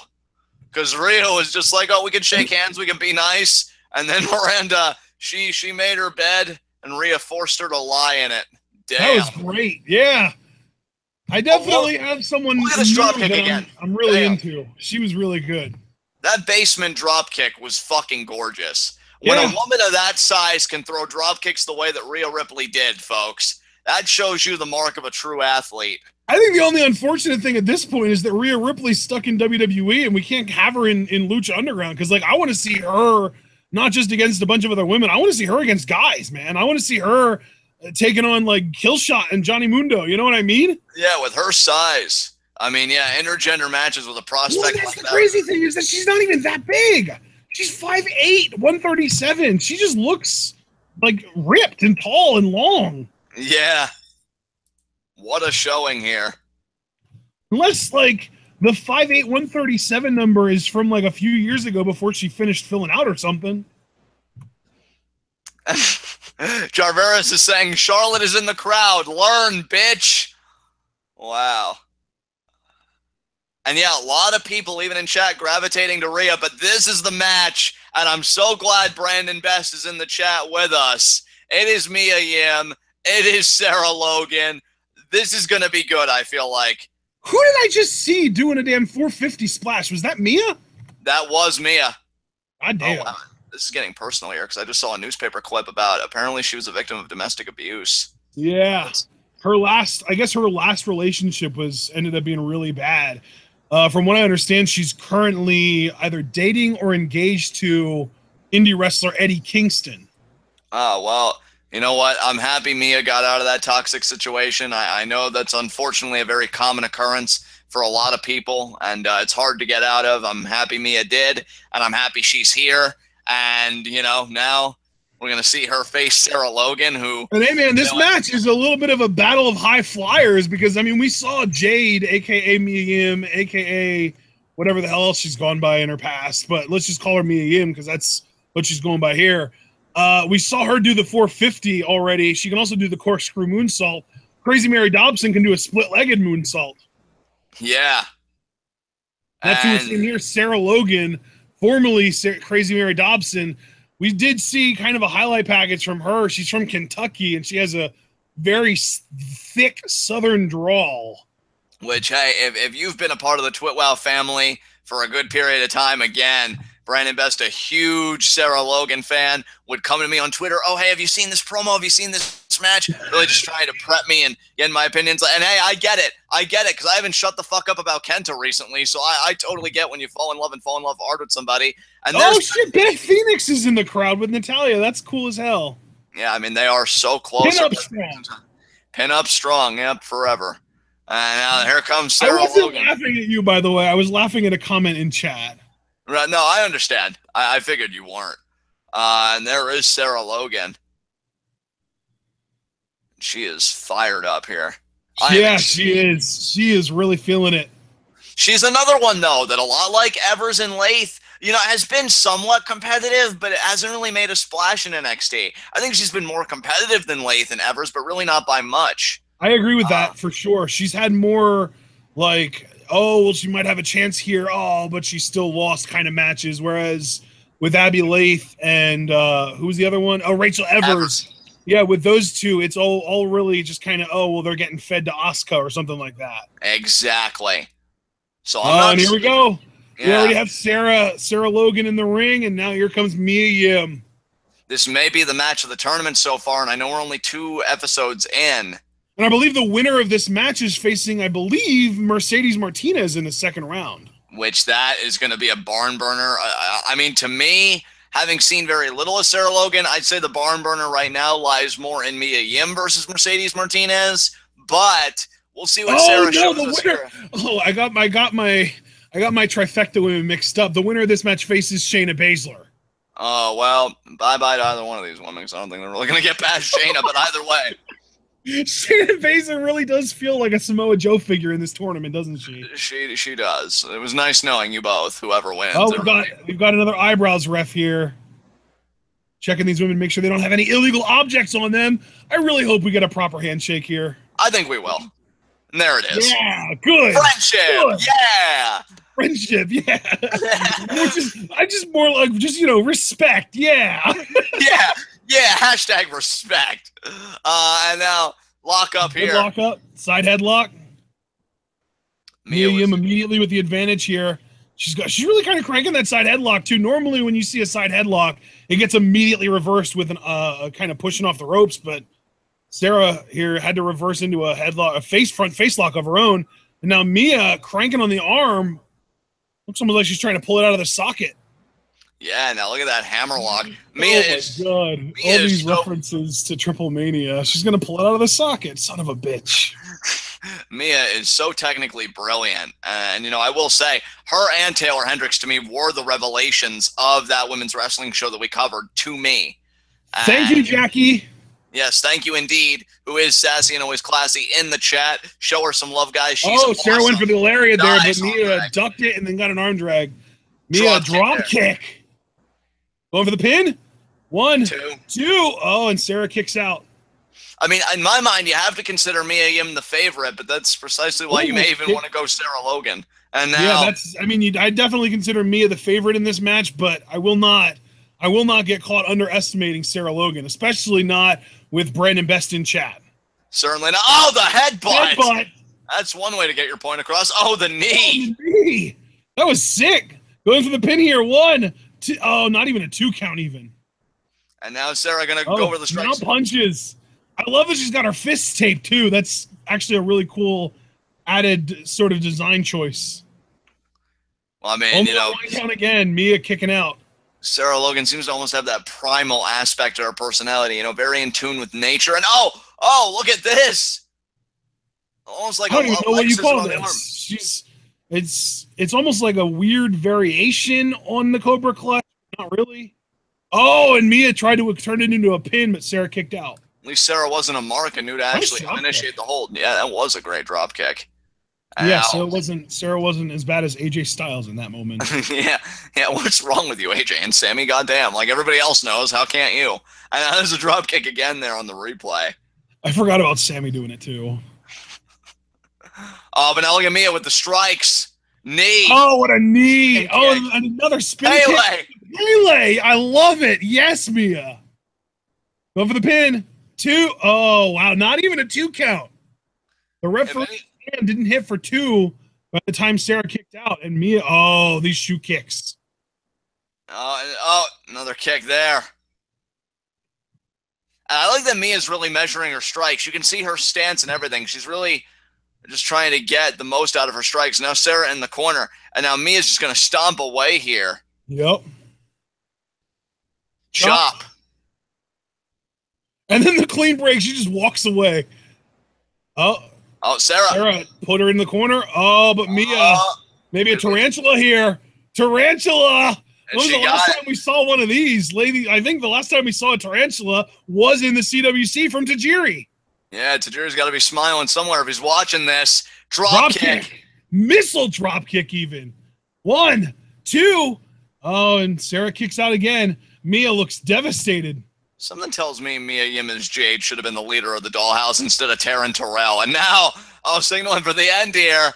Speaker 2: Because Rhea was just like, we can shake hands, we can be nice. And then Miranda, she made her bed, and Rhea forced her to lie in it. Damn.
Speaker 1: That was great. Yeah. I definitely have someone
Speaker 2: look at this drop kick again.
Speaker 1: I'm really into. She was really good.
Speaker 2: That basement drop kick was fucking gorgeous. When a woman of that size can throw drop kicks the way that Rhea Ripley did, folks, that shows you the mark of a true athlete.
Speaker 1: I think the only unfortunate thing at this point is that Rhea Ripley's stuck in WWE and we can't have her in Lucha Underground because, I want to see her not just against a bunch of other women. I want to see her against guys, man. I want to see her taking on like Killshot and Johnny Mundo. You know what I mean?
Speaker 2: Yeah, with her size. I mean, yeah, intergender matches with a prospect.
Speaker 1: Well, that's the crazy thing is that she's not even that big. She's 5'8", 137. She just looks like ripped and tall and long.
Speaker 2: Yeah. What a showing here.
Speaker 1: Unless, like, the 5'8", 137 number is from, like, a few years ago before she finished filling out or something.
Speaker 2: Jarveris is saying, Charlotte is in the crowd. Learn, bitch. Wow. And yeah, a lot of people, even in chat, gravitating to Rhea, but this is the match, and I'm so glad Brandon Best is in the chat with us. It is Mia Yim. It is Sarah Logan. This is going to be good, I feel like.
Speaker 1: Who did I just see doing a damn 450 splash? Was that Mia?
Speaker 2: That was Mia.
Speaker 1: God damn.
Speaker 2: Oh, wow. This is getting personal here, because I just saw a newspaper clip about apparently she was a victim of domestic abuse.
Speaker 1: Yeah. Her last relationship ended up being really bad. From what I understand, she's currently either dating or engaged to indie wrestler Eddie Kingston.
Speaker 2: Oh, well, you know what? I'm happy Mia got out of that toxic situation. I know that's unfortunately a very common occurrence for a lot of people, and it's hard to get out of. I'm happy Mia did, and I'm happy she's here. And, you know, now we're going to see her face Sarah Logan, who...
Speaker 1: And hey, man, this match is a little bit of a battle of high flyers because, I mean, we saw Jade, a.k.a. Mia Yim, a.k.a. whatever the hell else she's gone by in her past, but let's just call her Mia Yim because that's what she's going by here. We saw her do the 450 already. She can also do the corkscrew moonsault. Crazy Mary Dobson can do a split-legged moonsault.
Speaker 2: Yeah.
Speaker 1: That's who we're seeing here, Sarah Logan, formerly Crazy Mary Dobson. We did see kind of a highlight package from her. She's from Kentucky, and she has a very thick Southern drawl.
Speaker 2: Which, hey, if you've been a part of the TwitWow family for a good period of time, again, Brandon Best, a huge Sarah Logan fan, would come to me on Twitter. Oh, hey, have you seen this promo? Have you seen this match? Really just trying to prep me and get my opinions. And hey, I get it. Because I haven't shut the fuck up about Kenta recently. So I totally get when you fall in love hard with somebody. And
Speaker 1: oh, shit, Beth Phoenix is in the crowd with Natalya. That's cool as hell.
Speaker 2: Yeah, I mean, they are so close. Pin up strong. Yep, forever. And now here comes Sarah Logan.
Speaker 1: I wasn't laughing at you, by the way. I was laughing at a comment in chat.
Speaker 2: Right, no, I understand. I figured you weren't. And there is Sarah Logan. She is fired up here.
Speaker 1: Yeah, she is. She is really feeling it.
Speaker 2: She's another one, though, that a lot like Evers and Lath, you know, has been somewhat competitive, but it hasn't really made a splash in NXT. I think she's been more competitive than Lath and Evers, but really not by much.
Speaker 1: I agree with that for sure. She's had more like, oh, well, she might have a chance here, but she still lost kind of matches. Whereas with Abby Lath and who's the other one? Oh, Rachel Evers. Yeah, with those two, it's all really just kind of, oh, well, they're getting fed to Asuka or something like that.
Speaker 2: Exactly. So
Speaker 1: and here we go. Yeah. We already have Sarah Logan in the ring, and now here comes Mia Yim.
Speaker 2: This may be the match of the tournament so far, and I know we're only 2 episodes in.
Speaker 1: And I believe the winner of this match is facing, I believe, Mercedes Martinez in the second round.
Speaker 2: Which that is going to be a barn burner. I mean, to me, having seen very little of Sarah Logan, I'd say the barn burner right now lies more in Mia Yim versus Mercedes Martinez. But we'll see what Sarah shows us here.
Speaker 1: Oh, I got my trifecta women mixed up. The winner of this match faces Shayna Baszler.
Speaker 2: Oh, well, bye-bye to either one of these women, because I don't think they're really going to get past Shayna, but either way.
Speaker 1: Shayna Baszler really does feel like a Samoa Joe figure in this tournament, doesn't she?
Speaker 2: She does. It was nice knowing you both, whoever wins.
Speaker 1: Oh, we've got another eyebrows ref here. Checking these women, make sure they don't have any illegal objects on them. I really hope we get a proper handshake here.
Speaker 2: I think we will. And there it is.
Speaker 1: Yeah, good.
Speaker 2: Friendship, good. Yeah.
Speaker 1: Friendship, yeah. I just more like, respect, yeah.
Speaker 2: Yeah, hashtag respect. And now, lock up here.
Speaker 1: Lock up, side headlock. Mia Yim immediately with the advantage here. She's really kind of cranking that side headlock, too. Normally, when you see a side headlock, it gets immediately reversed with a kind of pushing off the ropes, but Sarah here had to reverse into a headlock, a front face lock of her own. And now Mia cranking on the arm. Looks almost like she's trying to pull it out of the socket.
Speaker 2: Yeah, now look at that hammerlock.
Speaker 1: Oh my god. All these references to Triple Mania. She's going to pull it out of the socket. Son of a bitch.
Speaker 2: Mia is so technically brilliant. And, you know, I will say, her and Taylor Hendricks, to me, were the revelations of that women's wrestling show that we covered, to me.
Speaker 1: Thank you, Jackie.
Speaker 2: Yes, thank you indeed. Who is sassy and always classy in the chat. Show her some love, guys. She's
Speaker 1: Sarah went for the lariat there,
Speaker 2: nice,
Speaker 1: but Mia ducked it and then got an arm drag. Mia, drop kick. Going for the pin? 1, 2. Oh, and Sarah kicks out.
Speaker 2: I mean, in my mind, you have to consider Mia Yim the favorite, but that's precisely why you may even want to go Sarah Logan. And now,
Speaker 1: I definitely consider Mia the favorite in this match, but I will not get caught underestimating Sarah Logan, especially not with Brandon Best in chat.
Speaker 2: Certainly not. Oh, the headbutt. That's one way to get your point across. Oh, the knee.
Speaker 1: Oh, the knee. That was sick. Going for the pin here. 1, 2. Oh, not even a 2 count even.
Speaker 2: And now Sarah going to go over the strikes.
Speaker 1: Now punches. I love that she's got her fists taped too. That's actually a really cool added sort of design choice.
Speaker 2: Well, I mean, you know,
Speaker 1: 1 count again. Mia kicking out.
Speaker 2: Sarah Logan seems to almost have that primal aspect to her personality, you know, very in tune with nature. And oh, look at this. Almost like
Speaker 1: I don't even know what you call this. It's almost like a weird variation on the Cobra Clutch. Not really. Oh, and Mia tried to turn it into a pin, but Sarah kicked out.
Speaker 2: At least Sarah wasn't a mark and knew to actually initiate the hold. Yeah, that was a great drop kick.
Speaker 1: Yeah, so Sarah wasn't as bad as AJ Styles in that moment.
Speaker 2: yeah, what's wrong with you, AJ and Sammy? Goddamn, like everybody else knows, how can't you? And there's a drop kick again there on the replay.
Speaker 1: I forgot about Sammy doing it too.
Speaker 2: Oh, but now look at Mia with the strikes. Knee.
Speaker 1: Oh, what a knee. Oh, another spin kick. Melee. I love it. Yes, Mia. Go for the pin. 2. Oh, wow. Not even a 2 count. The referee didn't hit for 2 by the time Sarah kicked out. And Mia, these shoe kicks.
Speaker 2: Oh, another kick there. I like that Mia's really measuring her strikes. You can see her stance and everything. She's really just trying to get the most out of her strikes. Now Sarah in the corner. And now Mia's just going to stomp away here.
Speaker 1: Yep.
Speaker 2: Chop.
Speaker 1: And then the clean break, she just walks away. Oh, Sarah put her in the corner. Oh, but Mia, maybe a tarantula here. Tarantula. When was the last time we saw one of these? Lady, I think the last time we saw a tarantula was in the CWC from Tajiri.
Speaker 2: Yeah, Tajiri's got to be smiling somewhere if he's watching this. Drop kick.
Speaker 1: Missile drop kick even. 1, 2. Oh, and Sarah kicks out again. Mia looks devastated.
Speaker 2: Something tells me Mia Yim as Jade should have been the leader of the Dollhouse instead of Taryn Terrell. And now, signaling for the end here.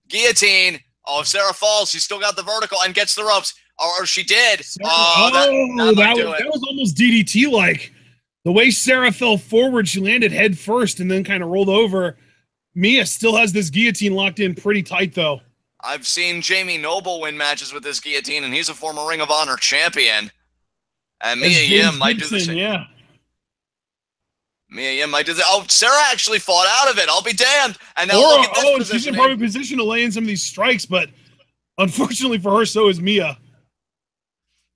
Speaker 2: Guillotine. Oh, if Sarah falls, she's still got the vertical and gets the ropes. Or she did.
Speaker 1: That was almost DDT-like. The way Sarah fell forward, she landed head first and then kind of rolled over. Mia still has this guillotine locked in pretty tight, though.
Speaker 2: I've seen Jamie Noble win matches with this guillotine, and he's a former Ring of Honor champion. And Mia Yim might do the same.
Speaker 1: Yeah.
Speaker 2: Mia Yim might do that. Oh, Sarah actually fought out of it. I'll be damned. And now look at this position.
Speaker 1: She's in probably position to lay in some of these strikes, but unfortunately for her, so is Mia.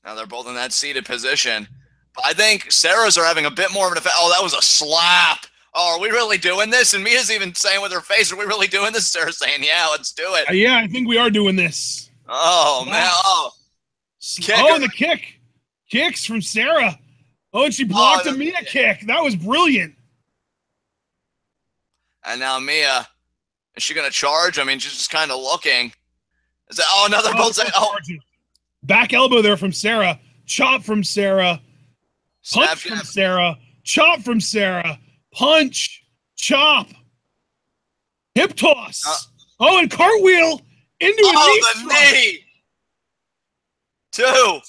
Speaker 2: Now they're both in that seated position. But I think Sarah's are having a bit more of an effect. Oh, that was a slap. Oh, are we really doing this? And Mia's even saying with her face, are we really doing this? Sarah's saying, yeah, let's do it.
Speaker 1: Yeah, I think we are doing this.
Speaker 2: Oh, man. Oh,
Speaker 1: the kick. Kicks from Sarah. Oh, and she blocked a Mia kick. That was brilliant.
Speaker 2: And now Mia, is she going to charge? I mean, she's just kind of looking. Is that, another bullseye.
Speaker 1: Back elbow there from Sarah. Chop from Sarah. Punch from Sarah. Chop from Sarah. Punch. Chop. Hip toss. And cartwheel into a knee.
Speaker 2: 2.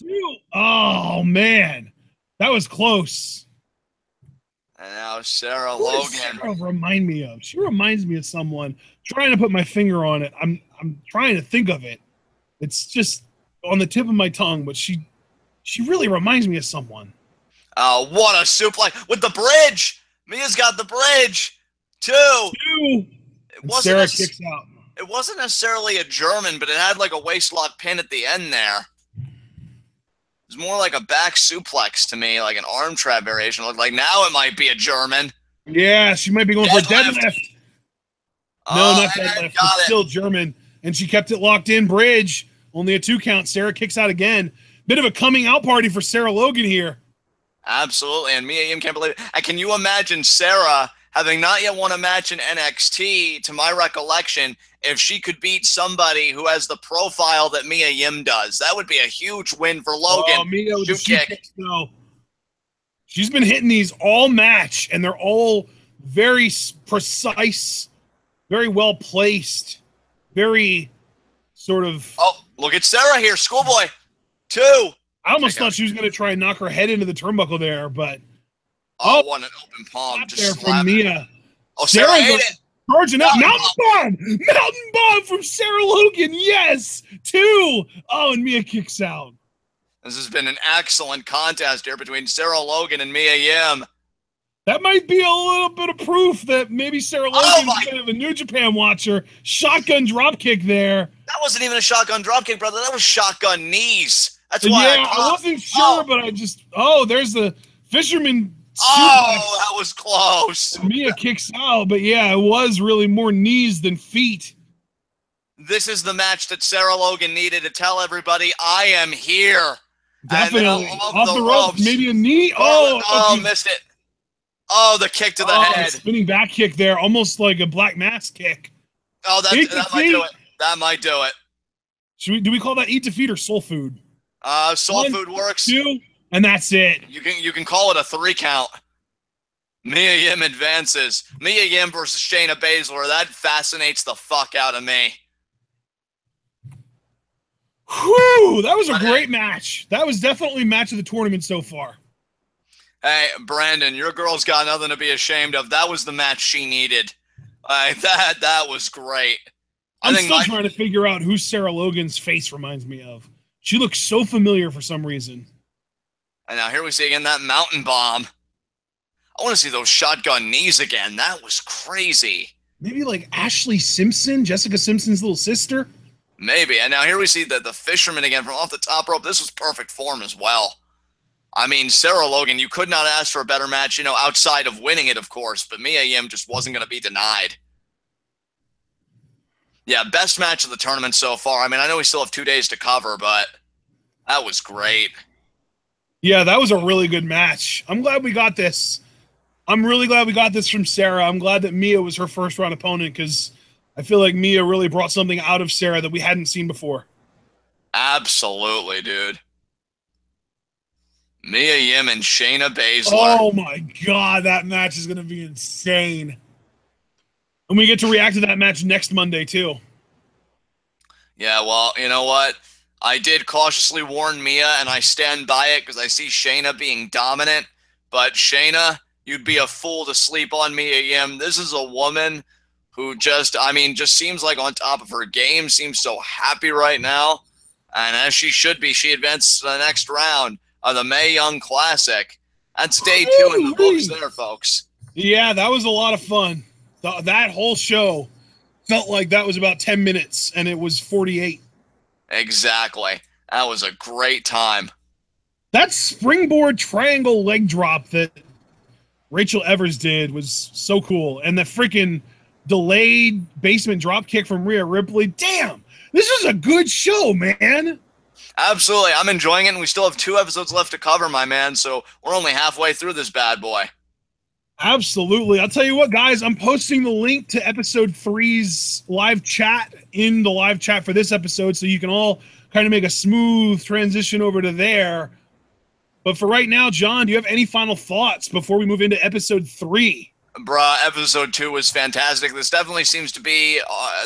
Speaker 1: Oh, man. That was close.
Speaker 2: And now Sarah Logan.
Speaker 1: Sarah remind me of? She reminds me of someone. I'm trying to put my finger on it. I'm trying to think of it. It's just on the tip of my tongue, but she really reminds me of someone.
Speaker 2: Oh, what a suplex with the bridge. Mia's got the bridge. 2.
Speaker 1: Sarah kicks out.
Speaker 2: It wasn't necessarily a German, but it had like a waistlock pin at the end there. It's more like a back suplex to me, like an arm trap variation. Look like now it might be a German.
Speaker 1: Yeah, she might be going for a deadlift. No, not deadlift, but still German. And she kept it locked in. Bridge, only a 2 count. Sarah kicks out again. Bit of a coming out party for Sarah Logan here.
Speaker 2: Absolutely, and Mia Yim can't believe it. And can you imagine Sarah having not yet won a match in NXT, to my recollection, if she could beat somebody who has the profile that Mia Yim does? That would be a huge win for Logan.
Speaker 1: Oh, Mia with the shoot kicks, though. She's been hitting these all match, and they're all very precise, very well placed, very sort of...
Speaker 2: Oh, look at Sarah here. Schoolboy. 2.
Speaker 1: I almost thought she was going to try and knock her head into the turnbuckle there, but...
Speaker 2: What an open palm.
Speaker 1: Just there from Mia.
Speaker 2: Oh, Sarah ate it.
Speaker 1: Charging up. Mountain bomb! Mountain bomb from Sarah Logan. Yes! 2. Oh, and Mia kicks out.
Speaker 2: This has been an excellent contest here between Sarah Logan and Mia Yim.
Speaker 1: That might be a little bit of proof that maybe Sarah Logan's kind of a New Japan watcher. Shotgun dropkick there.
Speaker 2: That wasn't even a shotgun dropkick, brother. That was shotgun knees. That's why
Speaker 1: I wasn't sure, but I just... Oh, there's the fisherman...
Speaker 2: Oh, that was close.
Speaker 1: Mia kicks out, but yeah, it was really more knees than feet.
Speaker 2: This is the match that Sarah Logan needed to tell everybody, I am here.
Speaker 1: Definitely. Off the ropes, maybe a knee.
Speaker 2: Oh, missed it. Oh, the kick to the head.
Speaker 1: Spinning back kick there, almost like a Black Mass kick.
Speaker 2: Oh, that might do it. That might do it.
Speaker 1: Do we call that eat defeat or soul food?
Speaker 2: Soul food works.
Speaker 1: 2, and that's it.
Speaker 2: You can call it a 3 count. Mia Yim advances. Mia Yim versus Shayna Baszler. That fascinates the fuck out of me.
Speaker 1: Whew, that was a great match. That was definitely match of the tournament so far.
Speaker 2: Hey, Brandon, your girl's got nothing to be ashamed of. That was the match she needed. That was great.
Speaker 1: I'm still trying to figure out who Sarah Logan's face reminds me of. She looks so familiar for some reason.
Speaker 2: And now here we see again that mountain bomb. I want to see those shotgun knees again. That was crazy.
Speaker 1: Maybe like Ashley Simpson, Jessica Simpson's little sister?
Speaker 2: Maybe. And now here we see the fisherman again from off the top rope. This was perfect form as well. I mean, Sarah Logan, you could not ask for a better match, outside of winning it, of course. But Mia Yim just wasn't going to be denied. Yeah, best match of the tournament so far. I mean, I know we still have 2 days to cover, but that was great.
Speaker 1: Yeah, that was a really good match. I'm glad we got this. I'm really glad we got this from Sarah. I'm glad that Mia was her first round opponent because I feel like Mia really brought something out of Sarah that we hadn't seen before.
Speaker 2: Absolutely, dude. Mia Yim and Shayna Baszler.
Speaker 1: Oh my God, that match is going to be insane. And we get to react to that match next Monday, too.
Speaker 2: Yeah, well, you know what? I did cautiously warn Mia, and I stand by it because I see Shayna being dominant. But Shayna, you'd be a fool to sleep on Mia Yim. This is a woman who just seems like on top of her game, seems so happy right now. And as she should be, she advances to the next round of the Mae Young Classic. That's day 2 in the books there, folks.
Speaker 1: Yeah, that was a lot of fun. That whole show felt like that was about 10 minutes, and it was 48.
Speaker 2: Exactly. That was a great time.
Speaker 1: That springboard triangle leg drop that Rachel Evers did was so cool. And the freaking delayed basement drop kick from Rhea Ripley. Damn, this is a good show, man.
Speaker 2: Absolutely. I'm enjoying it, and we still have 2 episodes left to cover, my man, so we're only halfway through this bad boy.
Speaker 1: Absolutely. I'll tell you what, guys, I'm posting the link to episode 3's live chat in the live chat for this episode, so you can all kind of make a smooth transition over to there. But for right now, John, do you have any final thoughts before we move into episode 3?
Speaker 2: Bruh, episode 2 was fantastic. This definitely seems to be,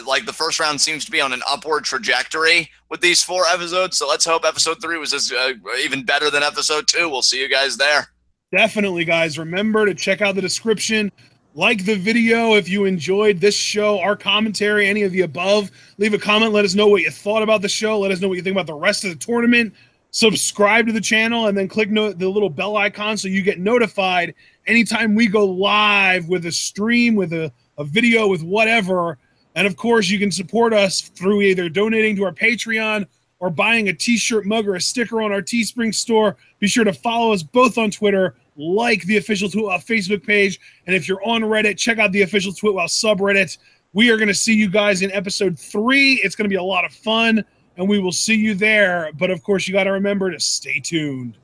Speaker 2: like the first round seems to be on an upward trajectory with these 4 episodes. So let's hope episode 3 was even better than episode 2. We'll see you guys there.
Speaker 1: Definitely, guys. Remember to check out the description. Like the video if you enjoyed this show, our commentary, any of the above. Leave a comment. Let us know what you thought about the show. Let us know what you think about the rest of the tournament. Subscribe to the channel and then click the little bell icon so you get notified anytime we go live with a stream, with a video, with whatever. And, of course, you can support us through either donating to our Patreon or buying a t-shirt, mug, or a sticker on our Teespring store, be sure to follow us both on Twitter, like the official Facebook page, and if you're on Reddit, check out the official TwitWow subreddit. We are going to see you guys in episode 3. It's going to be a lot of fun, and we will see you there. But, of course, you got to remember to stay tuned.